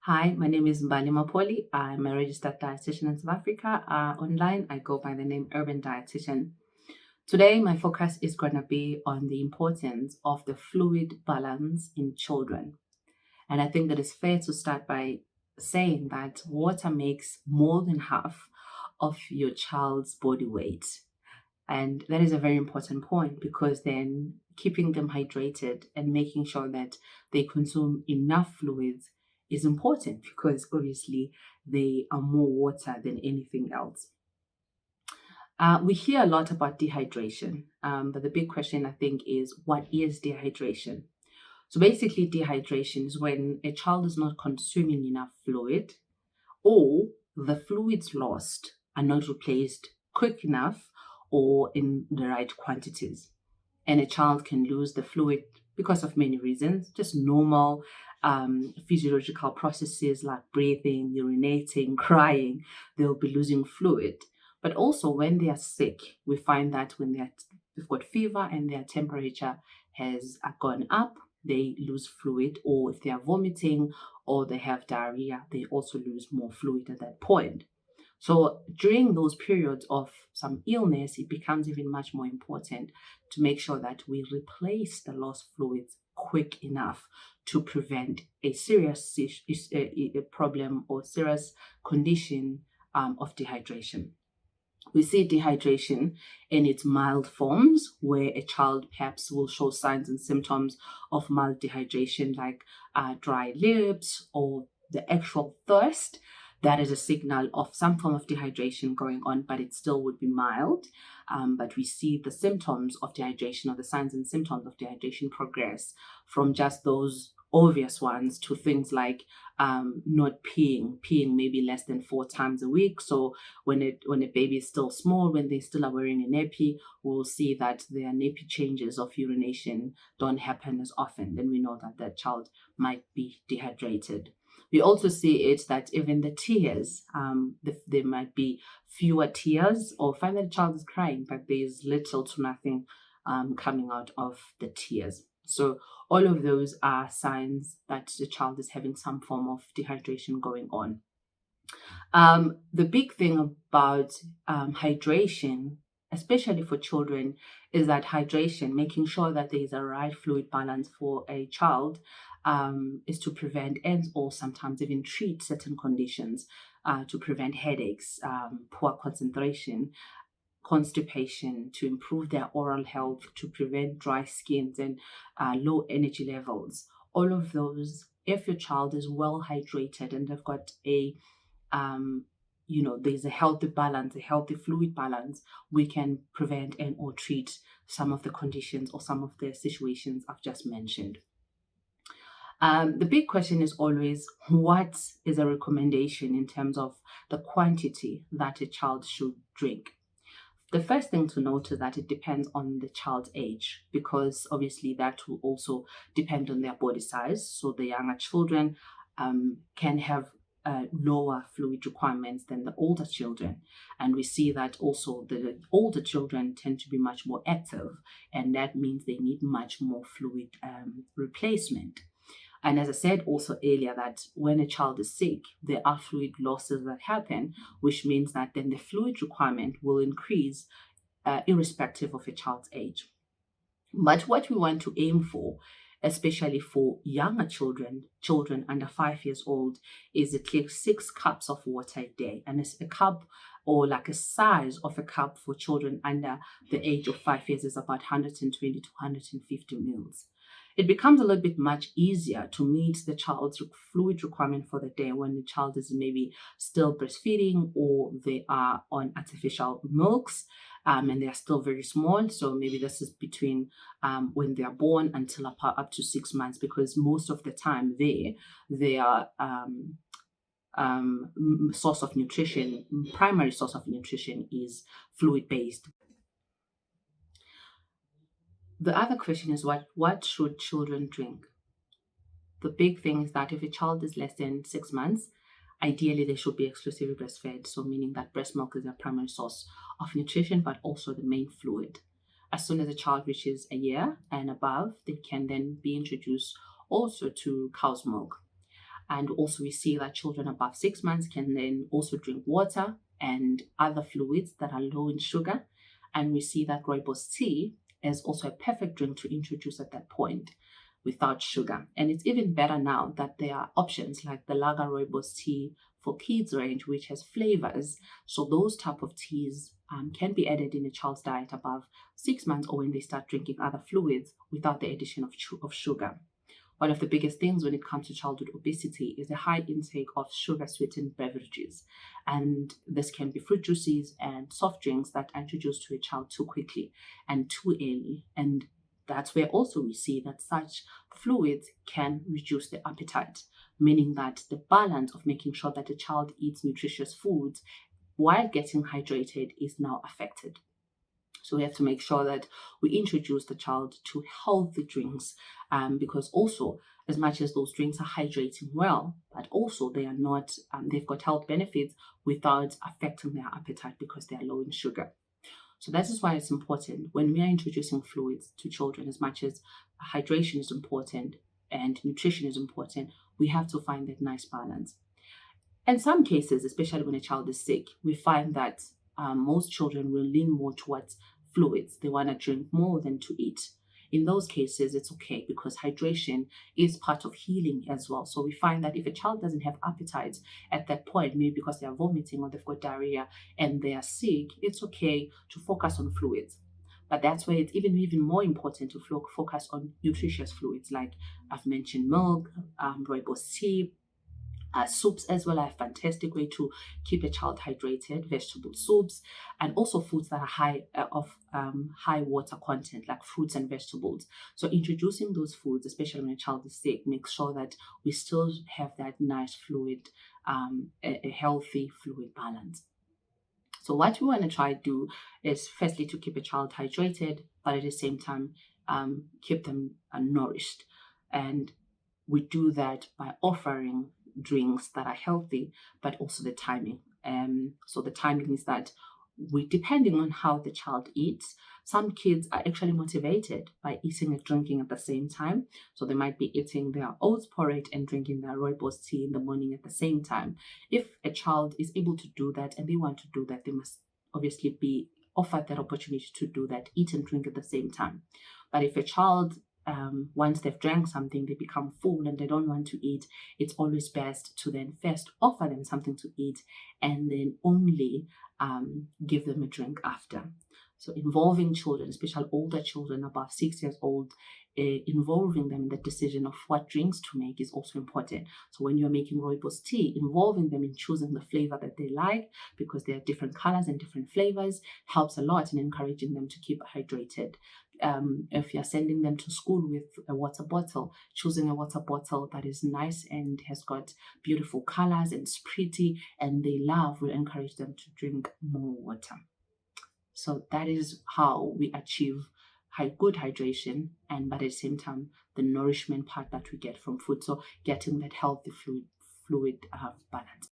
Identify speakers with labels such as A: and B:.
A: Hi, my name is Mbali Mapholi. I'm a registered dietitian in South Africa. Online, I go by the name Urban Dietitian. Today, my focus is going to be on the importance of the fluid balance in children. And I think that it's fair to start by saying that water makes more than half of your child's body weight. And that is a very important point because then keeping them hydrated and making sure that they consume enough fluids is important because obviously they are more water than anything else. We hear a lot about dehydration, but the big question I think is what is dehydration? So basically, dehydration is when a child is not consuming enough fluid or the fluids lost are not replaced quick enough or in the right quantities. And a child can lose the fluid because of many reasons, just normal physiological processes like breathing, urinating, crying, they'll be losing fluid. But also when they are sick, we find that when they've got fever and their temperature has gone up, they lose fluid, or if they are vomiting or they have diarrhea, they also lose more fluid at that point. So during those periods of some illness, it becomes even much more important to make sure that we replace the lost fluids quick enough to prevent a serious a problem or serious condition of dehydration. We see dehydration in its mild forms, where a child perhaps will show signs and symptoms of mild dehydration, like dry lips or the actual thirst. That is a signal of some form of dehydration going on, but it still would be mild. But we see the symptoms of dehydration or the signs and symptoms of dehydration progress from just those obvious ones to things like not peeing maybe less than 4 times a week. So when a baby is still small, when they still are wearing a nappy, we'll see that their nappy changes of urination don't happen as often. Then we know that that child might be dehydrated. We also see it that even the tears, there might be fewer tears, or find that the child is crying, but there's little to nothing coming out of the tears. So all of those are signs that the child is having some form of dehydration going on. The big thing about hydration, especially for children, is that hydration, making sure that there is a right fluid balance for a child, is to prevent and or sometimes even treat certain conditions, to prevent headaches, poor concentration, constipation, to improve their oral health, to prevent dry skins and low energy levels. All of those, if your child is well hydrated and they've got there's a healthy balance, a healthy fluid balance, we can prevent and or treat some of the conditions or some of the situations I've just mentioned. The big question is always, what is a recommendation in terms of the quantity that a child should drink? The first thing to note is that it depends on the child's age, because obviously that will also depend on their body size. So the younger children can have lower fluid requirements than the older children. And we see that also the older children tend to be much more active, and that means they need much more fluid replacement. And as I said also earlier, that when a child is sick, there are fluid losses that happen, which means that then the fluid requirement will increase irrespective of a child's age. But what we want to aim for, especially for younger children under 5 years old, is at least 6 cups of water a day. And it's a cup, or like a size of a cup for children under the age of 5 years, is about 120 to 150 mils. It becomes a little bit much easier to meet the child's fluid requirement for the day when the child is maybe still breastfeeding or they are on artificial milks, and they are still very small. So maybe this is between when they are born until up to 6 months, because most of the time their source of nutrition, primary source of nutrition, is fluid based. The other question is what should children drink? The big thing is that if a child is less than 6 months, ideally they should be exclusively breastfed. So meaning that breast milk is their primary source of nutrition, but also the main fluid. As soon as a child reaches a year and above, they can then be introduced also to cow's milk. And also we see that children above 6 months can then also drink water and other fluids that are low in sugar. And we see that rooibos tea is also a perfect drink to introduce at that point without sugar. And it's even better now that there are options like the Lager rooibos tea for kids range, which has flavors. So those type of teas can be added in a child's diet above 6 months or when they start drinking other fluids without the addition of sugar. One of the biggest things when it comes to childhood obesity is the high intake of sugar-sweetened beverages. And this can be fruit juices and soft drinks that are introduced to a child too quickly and too early. And that's where also we see that such fluids can reduce the appetite, meaning that the balance of making sure that the child eats nutritious foods while getting hydrated is now affected. So we have to make sure that we introduce the child to healthy drinks, because also as much as those drinks are hydrating well, but also they are not, they've got health benefits without affecting their appetite because they are low in sugar. So that is why it's important when we are introducing fluids to children, as much as hydration is important and nutrition is important, we have to find that nice balance. In some cases, especially when a child is sick, we find that most children will lean more towards fluids. They want to drink more than to eat. In those cases, it's okay because hydration is part of healing as well. So we find that if a child doesn't have appetite at that point, maybe because they are vomiting or they've got diarrhea and they are sick, it's okay to focus on fluids. But that's where it's even more important to focus on nutritious fluids, like I've mentioned milk, rooibos tea, soups as well are a fantastic way to keep a child hydrated. Vegetable soups, and also foods that are high water content, like fruits and vegetables. So introducing those foods, especially when a child is sick, makes sure that we still have that nice fluid, a healthy fluid balance. So what we want to try to do is firstly to keep a child hydrated, but at the same time keep them nourished. And we do that by offering drinks that are healthy, but also the timing. So the timing is that depending on how the child eats, some kids are actually motivated by eating and drinking at the same time. So they might be eating their oats porridge and drinking their rooibos tea in the morning at the same time. If a child is able to do that and they want to do that, they must obviously be offered that opportunity to do that, eat and drink at the same time. But if a child once they've drank something, they become full and they don't want to eat, it's always best to then first offer them something to eat and then only give them a drink after. So involving children, especially older children above 6 years old, involving them in the decision of what drinks to make is also important. So when you're making rooibos tea, involving them in choosing the flavor that they like, because there are different colors and different flavors, helps a lot in encouraging them to keep hydrated. If you're sending them to school with a water bottle, choosing a water bottle that is nice and has got beautiful colors and it's pretty and they love, will encourage them to drink more water. So that is how we achieve good hydration, but at the same time the nourishment part that we get from food. So getting that healthy fluid balance.